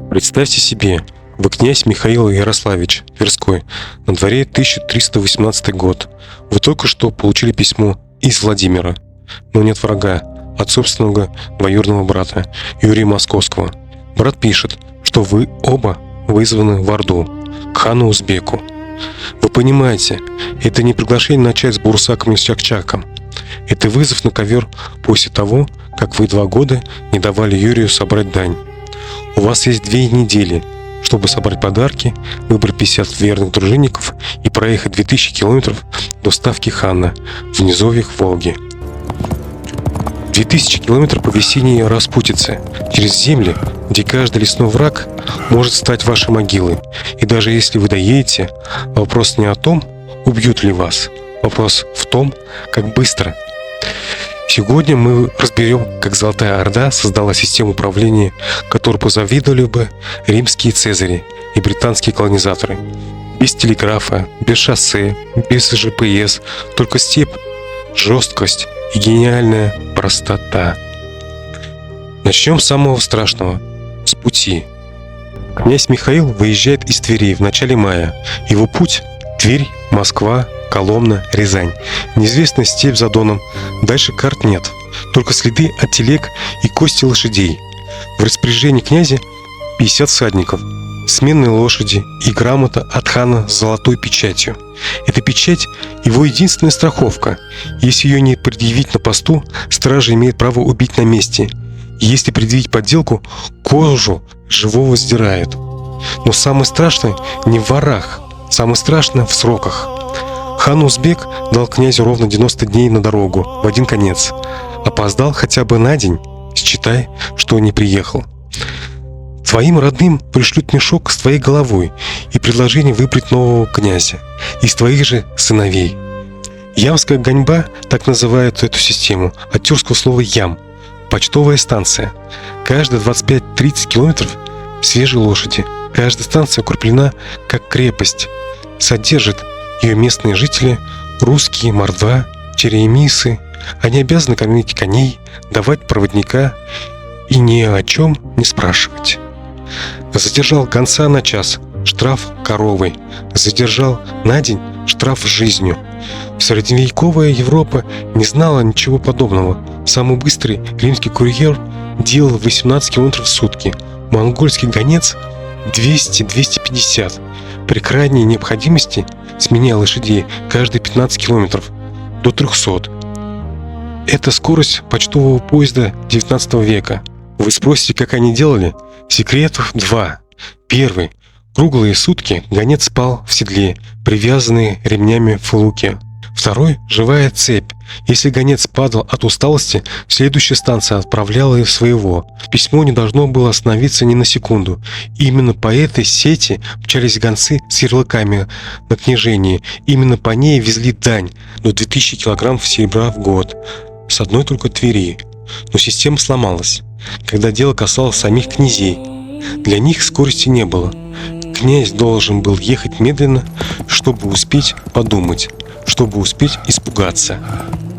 Представьте себе, вы князь Михаил Ярославич Тверской, на дворе 1318 год. Вы только что получили письмо из Владимира, но не от врага, от собственного двоюродного брата Юрия Московского. Брат пишет, что вы оба вызваны в Орду, к хану Узбеку. Вы понимаете, это не приглашение на чай с Бурсаком и с Чакчаком. Это вызов на ковер после того, как вы 2 года не давали Юрию собрать дань. У вас есть 2 недели, чтобы собрать подарки, выбрать 50 верных дружинников и проехать 2000 километров до ставки хана в низовьях Волги. 2000 километров по весенней распутице, через земли, где каждый лесной враг может стать вашей могилой. И даже если вы доедете, вопрос не о том, убьют ли вас, вопрос в том, как быстро. Сегодня мы разберем, как Золотая Орда создала систему управления, которой позавидовали бы римские цезари и британские колонизаторы. Без телеграфа, без шоссе, без ЖПС, только степь, жесткость и гениальная простота. Начнем с самого страшного – с пути. Князь Михаил выезжает из Твери в начале мая. Его путь – Тверь, Москва, Коломна, Рязань. Неизвестная степь за Доном. Дальше карт нет. Только следы от телег и кости лошадей. В распоряжении князя 50 всадников, сменные лошади и грамота от хана с золотой печатью. Эта печать – его единственная страховка. Если ее не предъявить на посту, стража имеет право убить на месте. И если предъявить подделку, кожу живого сдирают. Но самое страшное не в ворах, самое страшное в сроках. Хан Узбек дал князю ровно 90 дней на дорогу, в один конец. Опоздал хотя бы на день, считай, что не приехал. Твоим родным пришлют мешок с твоей головой и предложение выбрать нового князя из твоих же сыновей. Ямская гоньба, так называют эту систему, от тюркского слова «ям» – почтовая станция. Каждые 25-30 километров свежие лошади. Каждая станция укреплена как крепость. Содержат ее местные жители, русские, мордва, черемисы. Они обязаны кормить коней, давать проводника и ни о чем не спрашивать. Задержал гонца на час – штраф коровой. Задержал на день – штраф жизнью. Средневековая Европа не знала ничего подобного. Самый быстрый римский курьер делал 18 км в сутки. Монгольский гонец – 200-250. При крайней необходимости сменяя лошадей каждые 15 километров до 300. Это скорость почтового поезда 19 века. Вы спросите, как они делали? Секретов 2. Первый. Круглые сутки гонец спал в седле, привязанный ремнями в луке. Второй. Живая цепь. Если гонец падал от усталости, следующая станция отправляла своего. Письмо не должно было остановиться ни на секунду. Именно по этой сети мчались гонцы с ярлыками на княжение. Именно по ней везли дань до 2000 килограммов серебра в год. С одной только Твери. Но система сломалась, когда дело касалось самих князей. Для них скорости не было. Князь должен был ехать медленно, чтобы успеть подумать, чтобы успеть испугаться.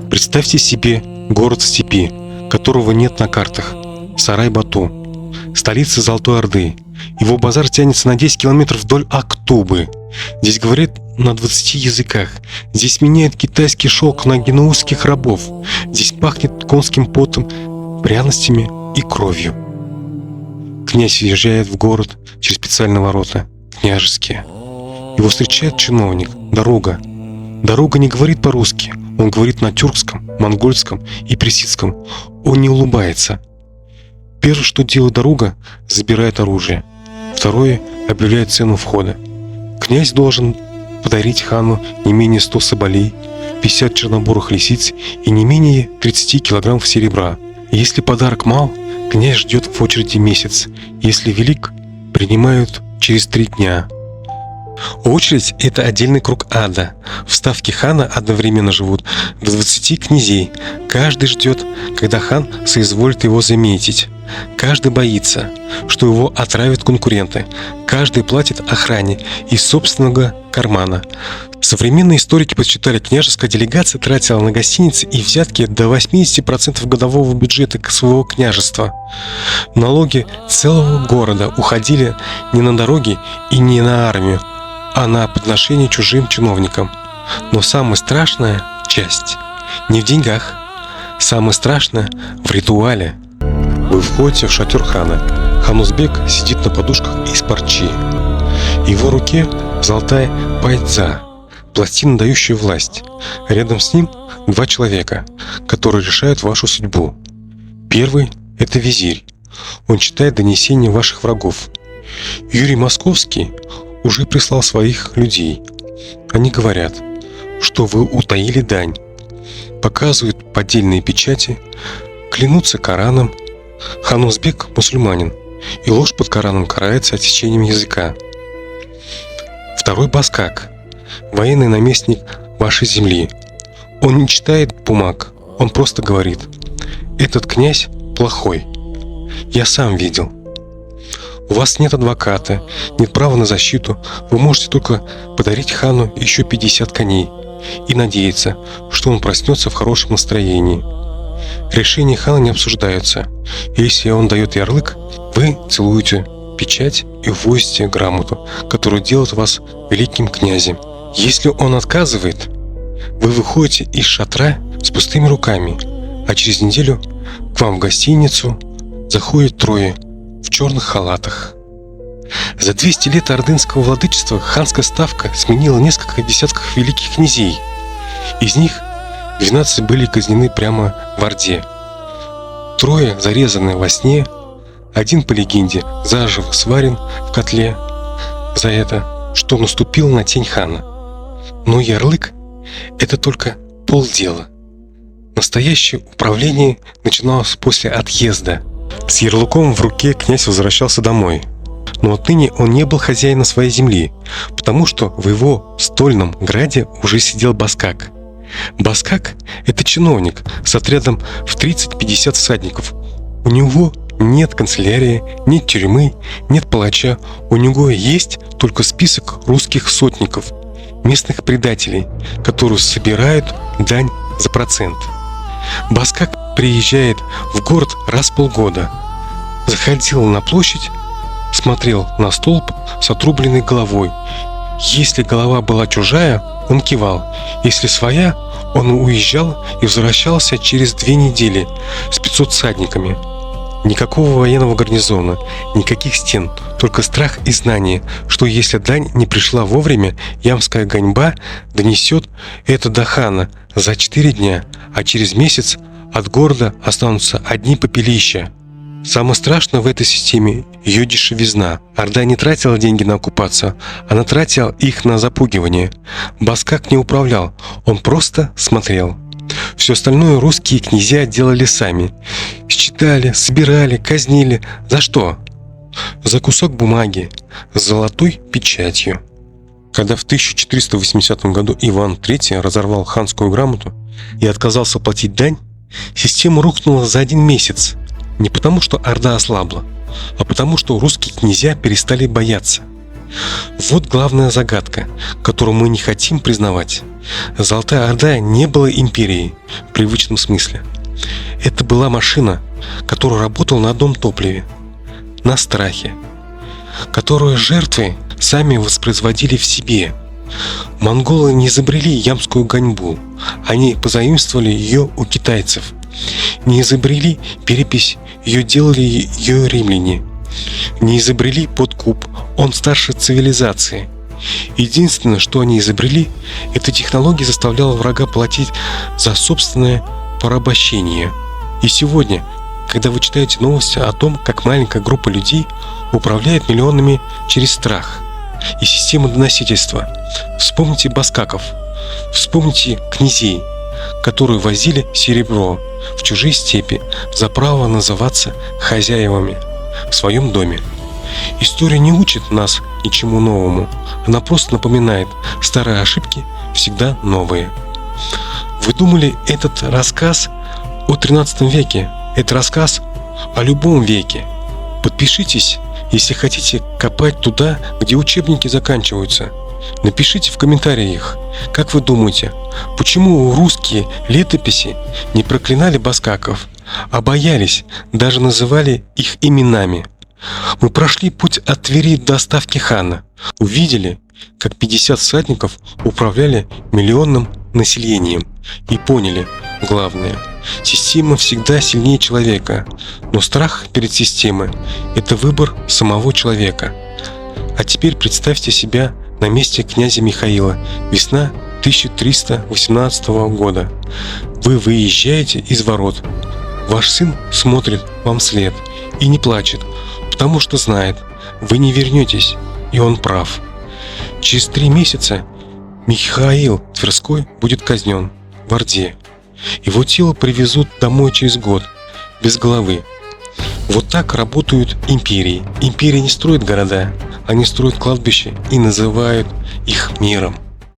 Представьте себе город в степи, которого нет на картах. Сарай-Бату, столица Золотой Орды. Его базар тянется на 10 километров вдоль Актубы. Здесь говорят на 20 языках. Здесь меняют китайский шелк на генуэзских рабов. Здесь пахнет конским потом, пряностями и кровью. Князь въезжает в город через специальные ворота, княжеские. Его встречает чиновник. Дорога. Дорога не говорит по-русски. Он говорит на тюркском, монгольском и персидском. Он не улыбается. Первое, что делает дорога, забирает оружие. Второе, объявляет цену входа. Князь должен подарить хану не менее 100 соболей, 50 чернобурых лисиц и не менее 30 килограммов серебра. Если подарок мал, князь ждет в очереди месяц. Если велик, принимают через 3 дня. Очередь – это отдельный круг ада. В ставке хана одновременно живут до 20 князей. Каждый ждет, когда хан соизволит его заметить. Каждый боится, что его отравят конкуренты. Каждый платит охране из собственного кармана. Современные историки подсчитали, княжеская делегация тратила на гостиницы и взятки до 80% годового бюджета своего княжества. Налоги целого города уходили не на дороги и не на армию, а на подношение чужим чиновникам. Но самая страшная часть не в деньгах. Самое страшное в ритуале. Вы входите в шатер хана. Ханузбек сидит на подушках из парчи. В его руке золотая пайдза, пластина, дающая власть. Рядом с ним два человека, которые решают вашу судьбу. Первый – это визирь. Он читает донесения ваших врагов. Юрий Московский уже прислал своих людей. Они говорят, что вы утаили дань, показывают поддельные печати, клянутся Кораном. Ханузбек мусульманин, и ложь под Кораном карается отсечением языка. Второй Баскак, военный наместник вашей земли. Он не читает бумаг, он просто говорит: этот князь плохой. Я сам видел. У вас нет адвоката, нет права на защиту, вы можете только подарить хану еще 50 коней и надеяться, что он проснется в хорошем настроении. Решения хана не обсуждаются. Если он дает ярлык, вы целуете печать и увозите грамоту, которая делает вас великим князем. Если он отказывает, вы выходите из шатра с пустыми руками, а через неделю к вам в гостиницу заходят трое в черных халатах. За 200 лет ордынского владычества ханская ставка сменила несколько десятков великих князей. Из них 12 были казнены прямо в Орде. Трое зарезаны во сне, один, по легенде, заживо сварен в котле за это, что наступил на тень хана. Но ярлык – это только полдела. Настоящее управление начиналось после отъезда. С ярлыком в руке князь возвращался домой. Но отныне он не был хозяином своей земли, потому что в его стольном граде уже сидел Баскак. Баскак – это чиновник с отрядом в 30-50 всадников. У него нет канцелярии, нет тюрьмы, нет палача. У него есть только список русских сотников, местных предателей, которые собирают дань за процент. Баскак приезжает в город раз в полгода, заходил на площадь, смотрел на столб с отрубленной головой. Если голова была чужая, он кивал. Если своя, он уезжал и возвращался через 2 недели с 500 всадниками. Никакого военного гарнизона, никаких стен, только страх и знание, что если дань не пришла вовремя, ямская ганьба донесет это до хана за 4 дня, а через месяц от города останутся одни попелища. Самое страшное в этой системе – ее дешевизна. Орда не тратила деньги на оккупацию, она тратила их на запугивание. Баскак не управлял, он просто смотрел. Все остальное русские князья делали сами. Считали, собирали, казнили. За что? За кусок бумаги с золотой печатью. Когда в 1480 году Иван III разорвал ханскую грамоту и отказался платить дань, система рухнула за 1 месяц. Не потому, что Орда ослабла, а потому, что русские князья перестали бояться. Вот главная загадка, которую мы не хотим признавать. Золотая Орда не была империей в привычном смысле. Это была машина, которая работала на одном топливе – на страхе, которую жертвы сами воспроизводили в себе. Монголы не изобрели ямскую ганьбу, они позаимствовали ее у китайцев. Не изобрели перепись, ее делали ее римляне. Не изобрели подкуп, он старше цивилизации. Единственное, что они изобрели, эта технология заставляла врага платить за собственное порабощение. И сегодня, когда вы читаете новости о том, как маленькая группа людей управляет миллионами через страх и систему доносительства, вспомните баскаков, вспомните князей, которые возили серебро в чужие степи за право называться хозяевами в своем доме. История не учит нас ничему новому, она просто напоминает: старые ошибки всегда новые. Вы думали, этот рассказ о 13 веке? Это рассказ о любом веке. Подпишитесь, если хотите копать туда, где учебники заканчиваются. Напишите в комментариях, как вы думаете, почему русские летописи не проклинали баскаков, а боялись, даже называли их именами. Мы прошли путь от Твери до ставки хана, увидели, как 50 всадников управляли миллионным населением и поняли главное – система всегда сильнее человека, но страх перед системой – это выбор самого человека. А теперь представьте себя на месте князя Михаила, весна 1318 года. Вы выезжаете из ворот. Ваш сын смотрит вам вслед и не плачет, потому что знает, вы не вернетесь, и он прав. Через 3 месяца Михаил Тверской будет казнен в Орде. Его тело привезут домой через год, без головы. Вот так работают империи. Империи не строят города, они строят кладбища и называют их миром.